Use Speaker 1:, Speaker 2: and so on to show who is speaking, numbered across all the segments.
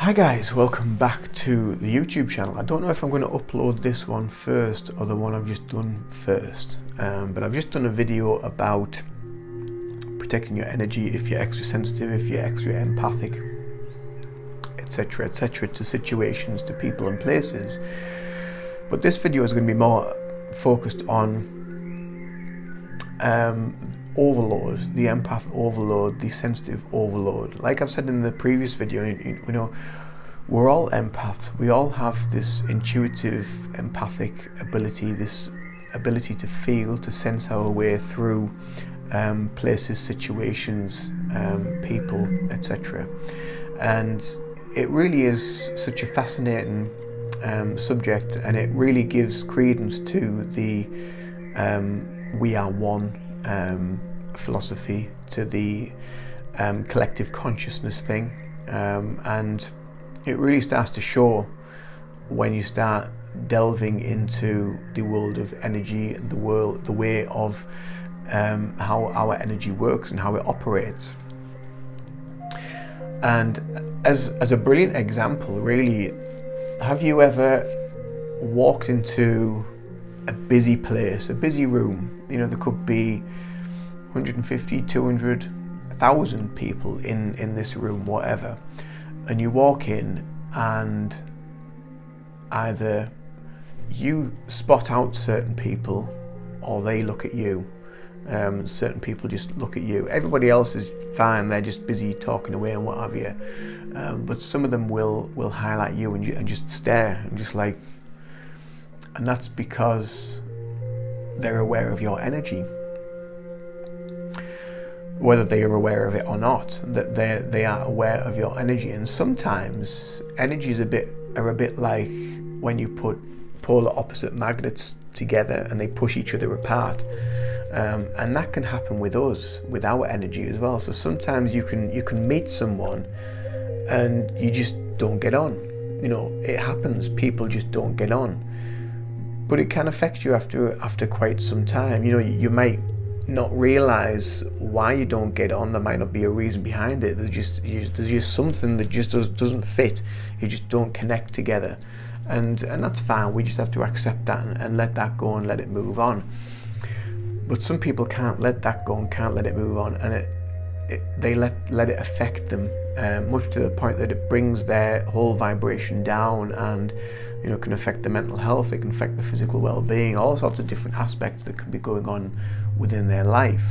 Speaker 1: Hi guys, welcome back to the YouTube channel. I don't know if I'm going to upload this one first or the one I've just done first, but I've just done a video about protecting your energy if you're extra sensitive, if you're extra empathic, etc, to situations, to people and places. But this video is going to be more focused on overload, the empath overload, the sensitive overload. Like I've said in the previous video, you know, we're all empaths. We all have this intuitive empathic ability, this ability to feel, to sense our way through places, situations, people, etc. And it really is such a fascinating subject, and it really gives credence to the we are one philosophy, to the collective consciousness thing, and it really starts to show when you start delving into the world of energy and the way of how our energy works and how it operates. And as a brilliant example, really, have you ever walked into a busy place, a busy room? You know, there could be 150, 200, 1,000 people in this room, whatever. And you walk in and either you spot out certain people or they look at you. Certain people just look at you. Everybody else is fine, they're just busy talking away and what have you. But some of them will highlight you and just stare and just like, and that's because they're aware of your energy. Whether they are aware of it or not, that they are aware of your energy. And sometimes energies are a bit like when you put polar opposite magnets together and they push each other apart. And that can happen with us, with our energy as well. So sometimes you can meet someone and you just don't get on. You know, it happens. People just don't get on. But it can affect you after quite some time. You know, you might not realize why you don't get on. There might not be a reason behind it. There's just something that just doesn't fit. You just don't connect together, and that's fine. We just have to accept that and let that go and let it move on. But some people can't let that go and can't let it move on, and they let it affect them, much to the point that it brings their whole vibration down, and you know, can affect the mental health. It can affect the physical well-being, all sorts of different aspects that can be going on within their life.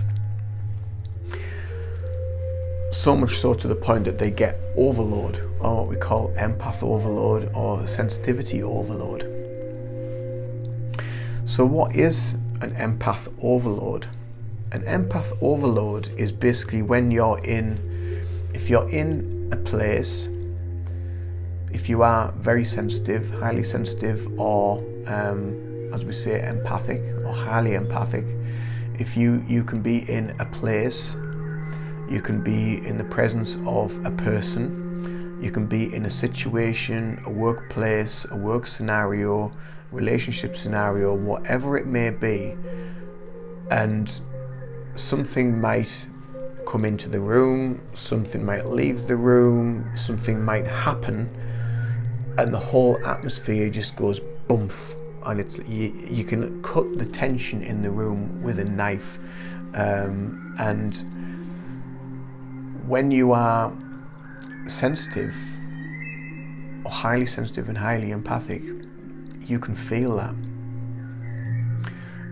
Speaker 1: So much so to the point that they get overload, or what we call empath overload or sensitivity overload. So what is an empath overload? An empath overload is basically when if you're in a place, if you are very sensitive, highly sensitive, or as we say, empathic or highly empathic, if you can be in a place, you can be in the presence of a person, you can be in a situation, a workplace, a work scenario, relationship scenario, whatever it may be, and something might come into the room, something might leave the room, something might happen, and the whole atmosphere just goes boomf. And you can cut the tension in the room with a knife, and when you are sensitive or highly sensitive and highly empathic, you can feel that,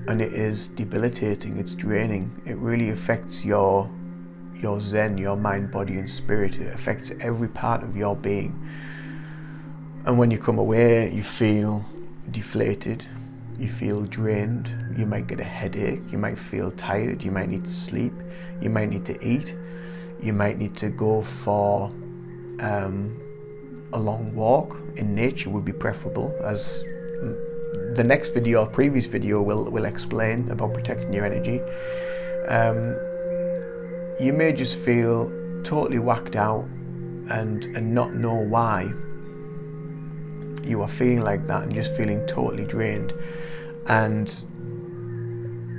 Speaker 1: and it is debilitating, it's draining. It really affects your zen, your mind, body and spirit. It affects every part of your being, and when you come away, you feel deflated, you feel drained, you might get a headache, you might feel tired, you might need to sleep, you might need to eat, you might need to go for a long walk in nature would be preferable, as the next video or previous video will explain about protecting your energy. You may just feel totally whacked out and not know why you are feeling like that, and just feeling totally drained. And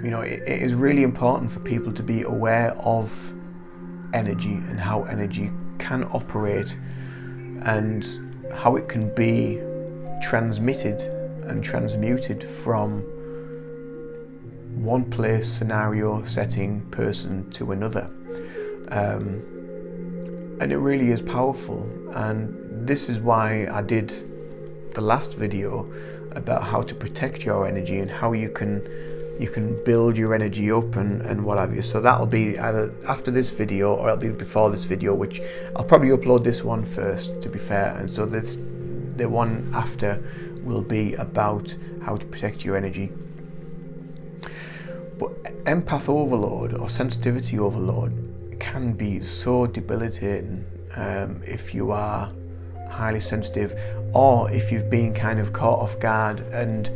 Speaker 1: you know, it is really important for people to be aware of energy and how energy can operate and how it can be transmitted and transmuted from one place, scenario, setting, person to another. And it really is powerful, and this is why I did the last video about how to protect your energy and how you can build your energy up and what have you. So that'll be either after this video or it'll be before this video, which I'll probably upload this one first, to be fair, and so the one after will be about how to protect your energy. But empath overload or sensitivity overload can be so debilitating if you are highly sensitive, or if you've been kind of caught off guard and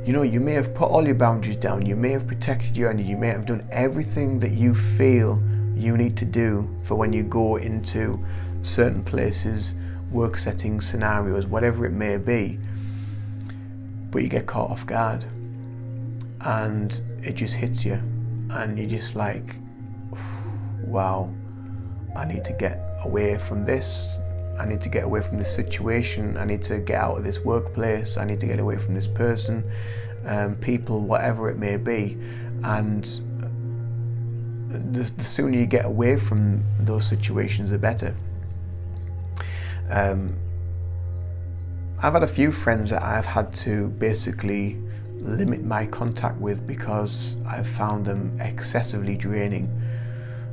Speaker 1: you may have put all your boundaries down, you may have protected your energy, you may have done everything that you feel you need to do for when you go into certain places, work settings, scenarios, whatever it may be, but you get caught off guard and it just hits you and you're just like, wow, I need to get away from this, I need to get away from this situation, I need to get out of this workplace, I need to get away from this person, people, whatever it may be. And the sooner you get away from those situations, the better. I've had a few friends that I've had to basically limit my contact with because I've found them excessively draining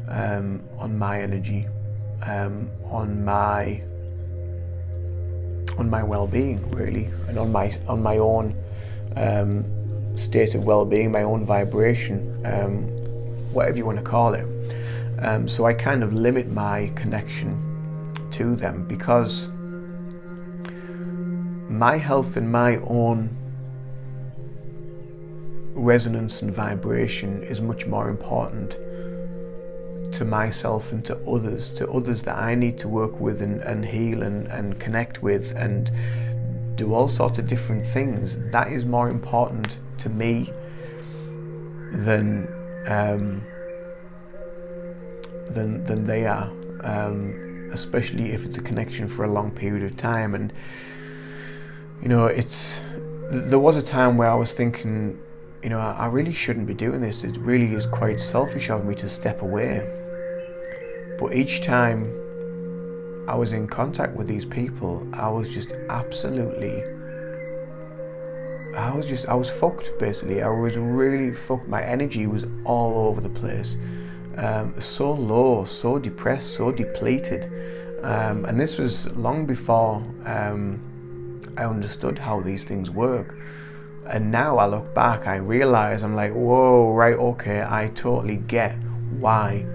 Speaker 1: on my energy, on my well-being, really, and on my own state of well-being, my own vibration, whatever you want to call it. So I kind of limit my connection to them because my health and my own resonance and vibration is much more important to myself and to others that I need to work with and heal and connect with and do all sorts of different things. That is more important to me than they are, especially if it's a connection for a long period of time. And there was a time where I was thinking, I really shouldn't be doing this. It really is quite selfish of me to step away. But each time I was in contact with these people, I was just absolutely, I was fucked, basically. I was really fucked. My energy was all over the place. So low, so depressed, so depleted. And this was long before I understood how these things work. And now I look back, I realize, I'm like, whoa, right, okay, I totally get why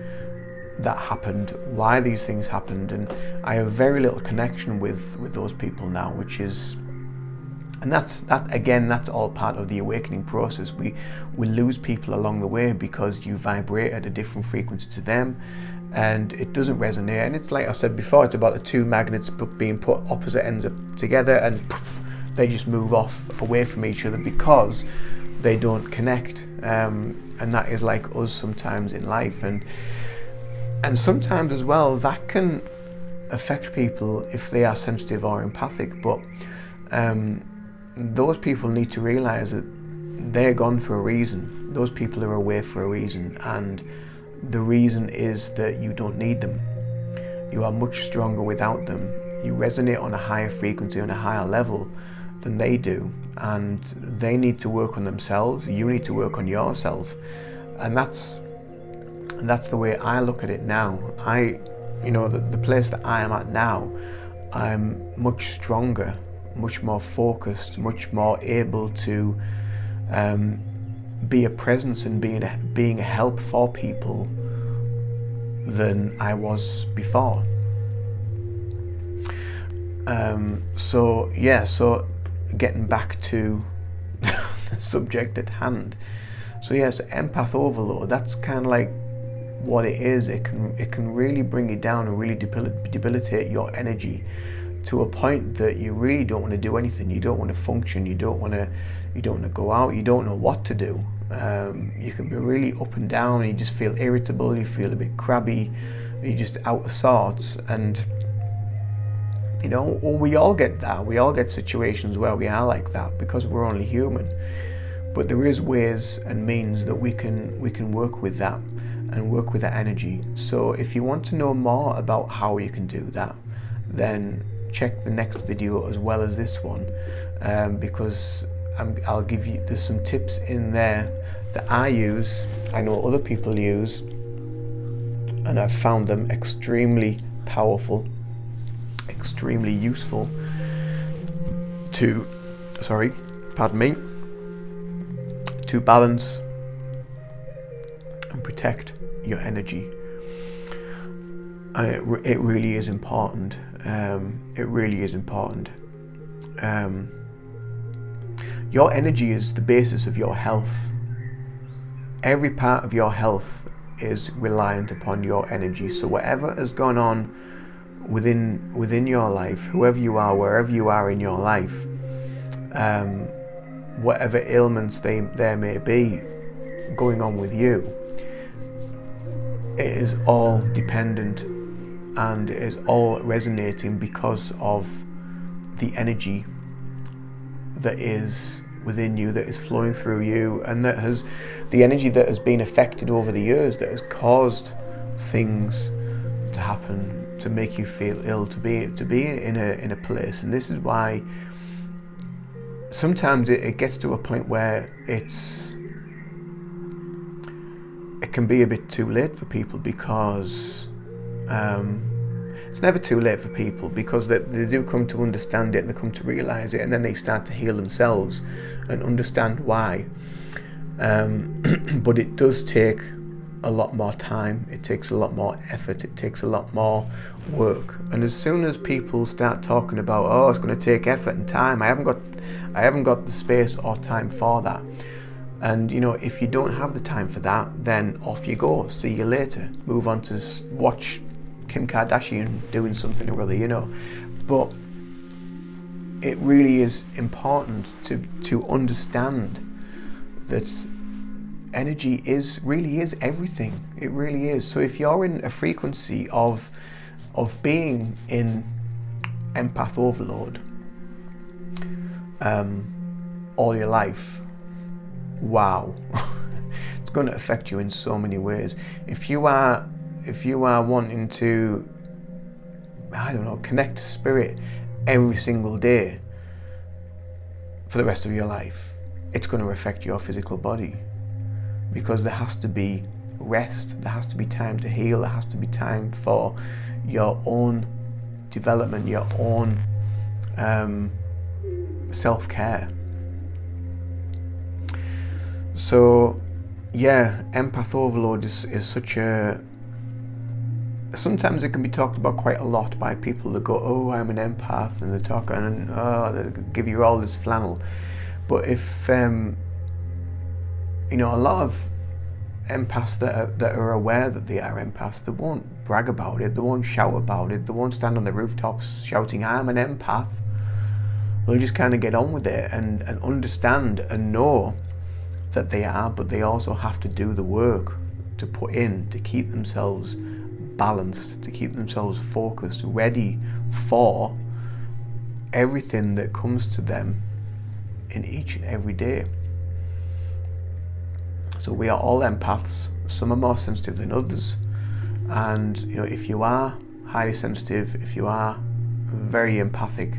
Speaker 1: that happened, why these things happened, and I have very little connection with those people now, which is, and that's all part of the awakening process. We lose people along the way because you vibrate at a different frequency to them, and it doesn't resonate. And it's like I said before, it's about the two magnets being put opposite ends together, and poof, they just move off away from each other because they don't connect. And that is like us sometimes in life, and sometimes as well that can affect people if they are sensitive or empathic. But those people need to realize that they're gone for a reason. Those people are away for a reason, and the reason is that you don't need them. You are much stronger without them. You resonate on a higher frequency, on a higher level than they do, and they need to work on themselves. You need to work on yourself, and that's the way I look at it now. The place that I am at now, I'm much stronger, much more focused, much more able to be a presence and being a help for people than I was before. So getting back to the subject at hand. So empath overload, that's kind of like what it is. It can really bring you down and really debilitate your energy to a point that you really don't want to do anything. You don't want to function. You don't want to go out. You don't know what to do. You can be really up and down. You just feel irritable. You feel a bit crabby. You're just out of sorts. And You know, or we all get that. We all get situations where we are like that because we're only human. But there is ways and means that we can work with that and work with that energy. So if you want to know more about how you can do that, then check the next video as well as this one, because I'll give you, there's some tips in there that I use, I know other people use, and I've found them extremely powerful, extremely useful to, to balance and protect your energy. And it really is important. It really is important. Your energy is the basis of your health. Every part of your health is reliant upon your energy. So whatever has gone on within your life, whoever you are, wherever you are in your life, whatever ailments there may be going on with you, it is all dependent and it is all resonating because of the energy that is within you, that is flowing through you, and that has the energy that has been affected over the years, that has caused things to happen, to make you feel ill, to be in a place. And this is why sometimes it gets to a point where it can be a bit too late for people, because it's never too late for people, because they do come to understand it and they come to realize it, and then they start to heal themselves and understand why. But it does take a lot more time, it takes a lot more effort, it takes a lot more work. And as soon as people start talking about, oh, it's going to take effort and time, I haven't got the space or time for that. And you know, if you don't have the time for that, then off you go, see you later, move on to watch Kim Kardashian doing something or other, you know. But it really is important to understand that energy really is everything. It really is. So if you're in a frequency of being in empath overload all your life, wow, it's going to affect you in so many ways. If you are wanting to, I don't know, connect to spirit every single day for the rest of your life, it's going to affect your physical body, because there has to be rest, there has to be time to heal, there has to be time for your own development, your own self-care. So yeah, empath overload is such a, sometimes it can be talked about quite a lot by people that go, oh, I'm an empath, and they talk and they give you all this flannel. But if you know, a lot of empaths that are aware that they are empaths, they won't brag about it, they won't shout about it, they won't stand on the rooftops shouting, I'm an empath. They'll just kind of get on with it and understand and know that they are, but they also have to do the work to put in to keep themselves balanced, to keep themselves focused, ready for everything that comes to them in each and every day. So we are all empaths. Some are more sensitive than others, and you know, if you are highly sensitive, if you are very empathic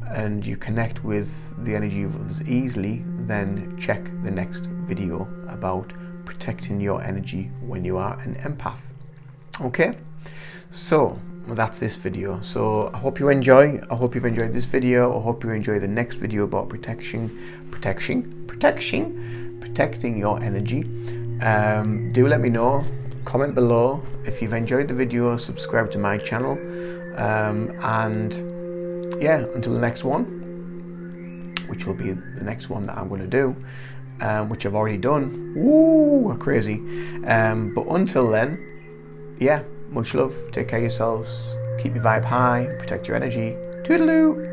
Speaker 1: and you connect with the energy of others easily, then check the next video about protecting your energy when you are an empath. Okay, so that's this video. So I hope you enjoy. I hope you've enjoyed this video. I hope you enjoy the next video about protecting your energy. Do let me know, comment below if you've enjoyed the video, subscribe to my channel, and yeah, until the next one, which will be the next one that I'm going to do, which I've already done. Woo, crazy. But until then, yeah, much love, take care of yourselves, keep your vibe high, protect your energy. Toodaloo.